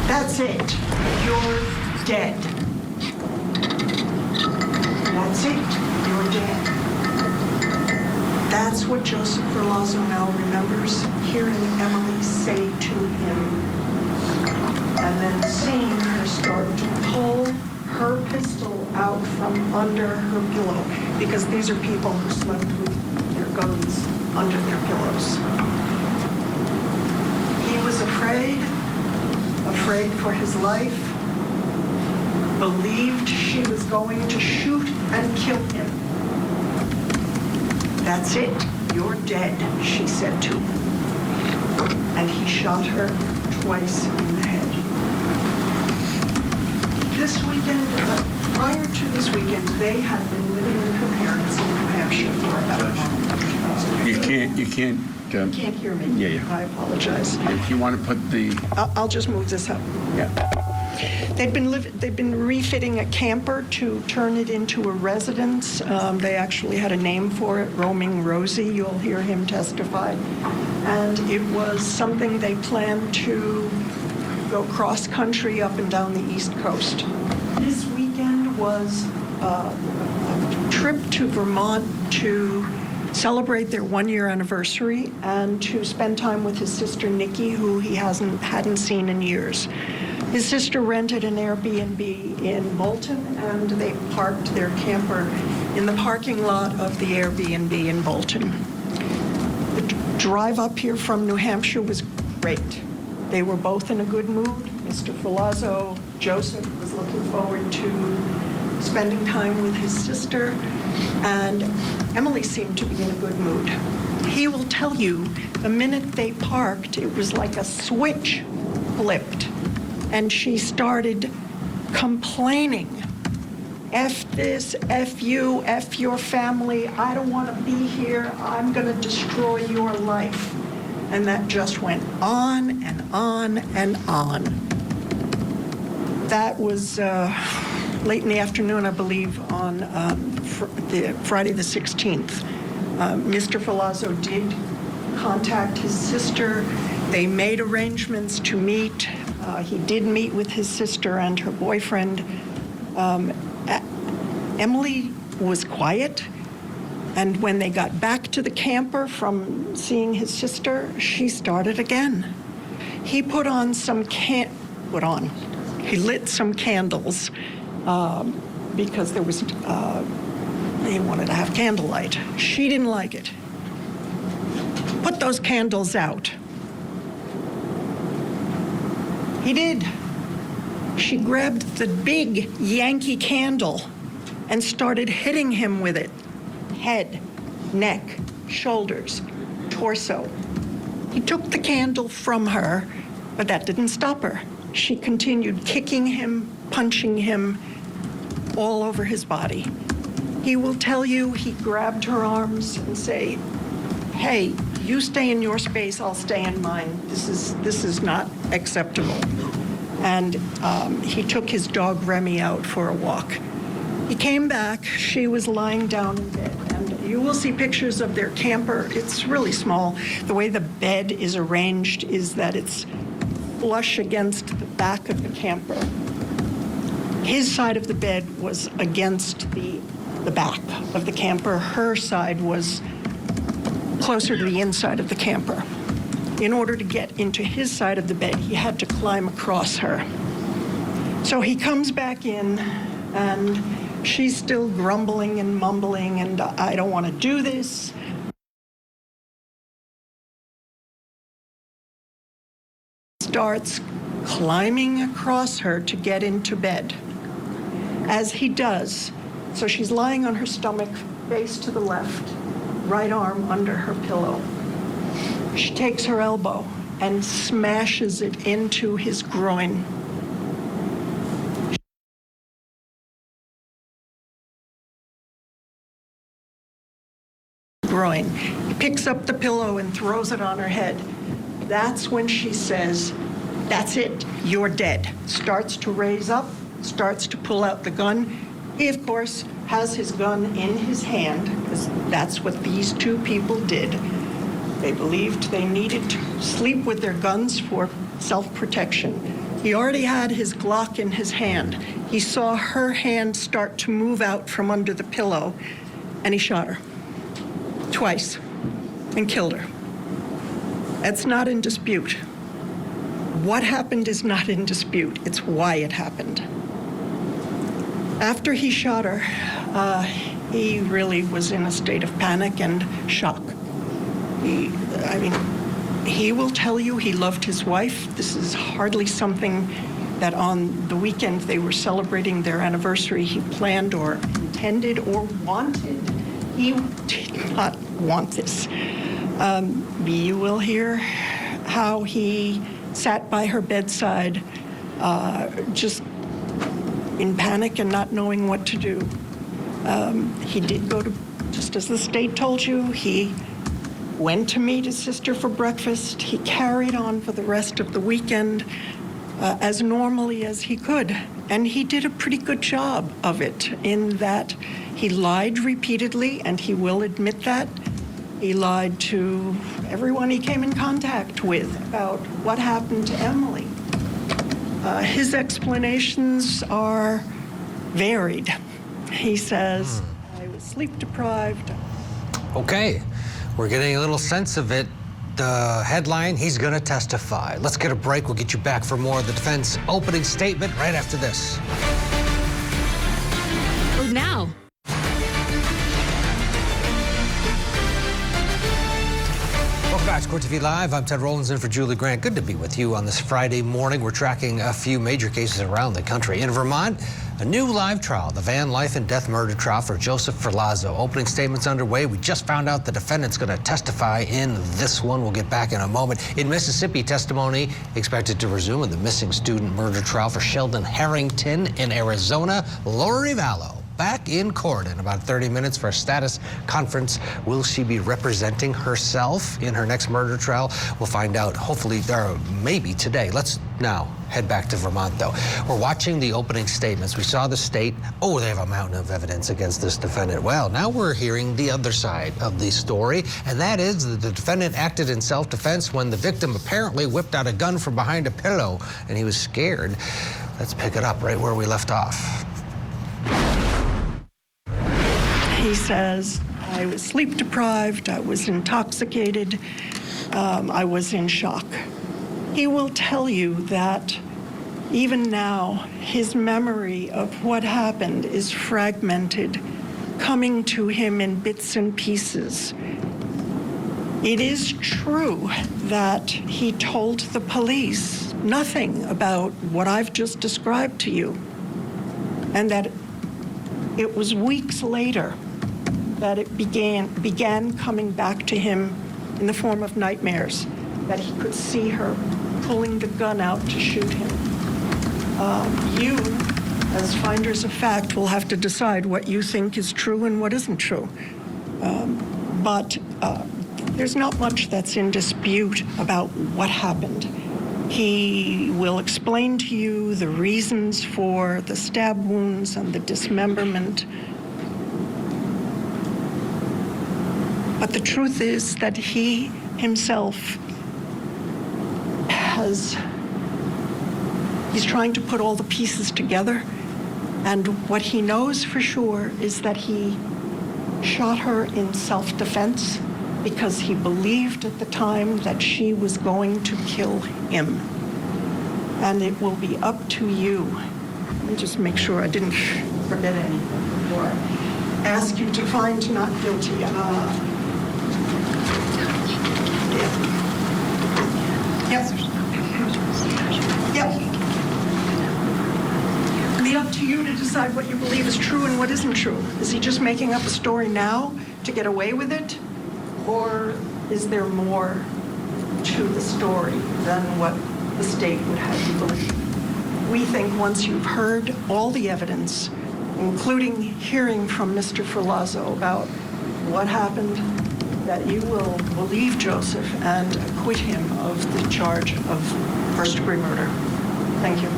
That's it. You're dead. That's it. You're dead. That's what Joseph Ferlazzo now remembers hearing Emily say to him. And then seeing her start to pull her pistol out from under her pillow, because these are people who slept with their guns under their pillows. He was afraid for his life, believed she was going to shoot and kill him. That's it, you're dead, she said to him. And he shot her twice in the head. This weekend, prior to this weekend, they had been living with her parents in New Hampshire for about a month. You can't. You can't hear me. Yeah. I apologize. If you want to put the. I'll just move this up. Yeah. They've been refitting a camper to turn it into a residence. They actually had a name for it, Roaming Rosie. You'll hear him testify. And it was something they planned to go cross-country up and down the East Coast. This weekend was a trip to Vermont to celebrate their one-year anniversary and to spend time with his sister Nikki, who he hadn't seen in years. His sister rented an Airbnb in Bolton, and they parked their camper in the parking lot of the Airbnb in Bolton. The drive up here from New Hampshire was great. They were both in a good mood. Mr. Ferlazzo, Joseph, was looking forward to spending time with his sister, and Emily seemed to be in a good mood. He will tell you, the minute they parked, it was like a switch flipped, and she started complaining. F this, F you, F your family, I don't want to be here, I'm going to destroy your life. And that just went on and on and on. That was late in the afternoon, I believe, on Friday the 16th. Mr. Ferlazzo did contact his sister. They made arrangements to meet. He did meet with his sister and her boyfriend. Emily was quiet, and when they got back to the camper from seeing his sister, she started again. He put on some he lit some candles because there was, he wanted to have candlelight. She didn't like it. Put those candles out. He did. She grabbed the big Yankee candle and started hitting him with it. Head, neck, shoulders, torso. He took the candle from her, but that didn't stop her. She continued kicking him, punching him all over his body. He will tell you he grabbed her arms and say, hey, you stay in your space, I'll stay in mine. This is not acceptable. And he took his dog Remy out for a walk. He came back, she was lying down in bed, and you will see pictures of their camper. It's really small. The way the bed is arranged is that it's flush against the back of the camper. His side of the bed was against the back of the camper. Her side was closer to the inside of the camper. In order to get into his side of the bed, he had to climb across her. So he comes back in, and she's still grumbling and mumbling, and I don't want to do this. Starts climbing across her to get into bed. As he does, so she's lying on her stomach, face to the left, right arm under her pillow. She takes her elbow and smashes it into his groin. He picks up the pillow and throws it on her head. That's when she says, that's it, you're dead. Starts to raise up, starts to pull out the gun. He, of course, has his gun in his hand, because that's what these two people did. They believed they needed to sleep with their guns for self-protection. He already had his Glock in his hand. He saw her hand start to move out from under the pillow, and he shot her twice and killed her. That's not in dispute. What happened is not in dispute. It's why it happened. After he shot her, he really was in a state of panic and shock. He will tell you he loved his wife. This is hardly something that on the weekend they were celebrating their anniversary he planned or intended or wanted. He did not want this. You will hear how he sat by her bedside, just in panic and not knowing what to do. He did go to, just as the state told you, he went to meet his sister for breakfast. He carried on for the rest of the weekend as normally as he could. And he did a pretty good job of it in that he lied repeatedly, and he will admit that. He lied to everyone he came in contact with about what happened to Emily. His explanations are varied. He says, I was sleep deprived. Okay, we're getting a little sense of it. The headline, he's going to testify. Let's get a break. We'll get you back for more of the defense opening statement right after this. Now. Welcome back to Court TV Live. I'm Ted Rollins in for Julie Grant. Good to be with you on this Friday morning. We're tracking a few major cases around the country. In Vermont, a new live trial, the Van life and death murder trial for Joseph Ferlazzo. Opening statements underway. We just found out the defendant's going to testify in this one. We'll get back in a moment. In Mississippi, testimony expected to resume in the missing student murder trial for Sheldon Harrington. In Arizona, Lori Vallow back in court in about 30 minutes for a status conference. Will she be representing herself in her next murder trial? We'll find out, hopefully, or maybe today. Let's now head back to Vermont, though. We're watching the opening statements. We saw the state, oh, they have a mountain of evidence against this defendant. Well, now we're hearing the other side of the story, and that is that the defendant acted in self-defense when the victim apparently whipped out a gun from behind a pillow, and he was scared. Let's pick it up right where we left off. He says, I was sleep deprived, I was intoxicated, I was in shock. He will tell you that even now, his memory of what happened is fragmented, coming to him in bits and pieces. It is true that he told the police nothing about what I've just described to you, and that it was weeks later that it began coming back to him in the form of nightmares, that he could see her pulling the gun out to shoot him. You, as finders of fact, will have to decide what you think is true and what isn't true. But there's not much that's in dispute about what happened. He will explain to you the reasons for the stab wounds and the dismemberment. But the truth is that he himself he's trying to put all the pieces together. And what he knows for sure is that he shot her in self-defense because he believed at the time that she was going to kill him. And it will be up to you. Let me just make sure I didn't forget anything before I ask you to find not guilty. Yep. It'll be up to you to decide what you believe is true and what isn't true. Is he just making up a story now to get away with it? Or is there more to the story than what the state would have you believe? We think once you've heard all the evidence, including hearing from Mr. Ferlazzo about what happened, that you will believe Joseph and acquit him of the charge of first-degree murder. Thank you.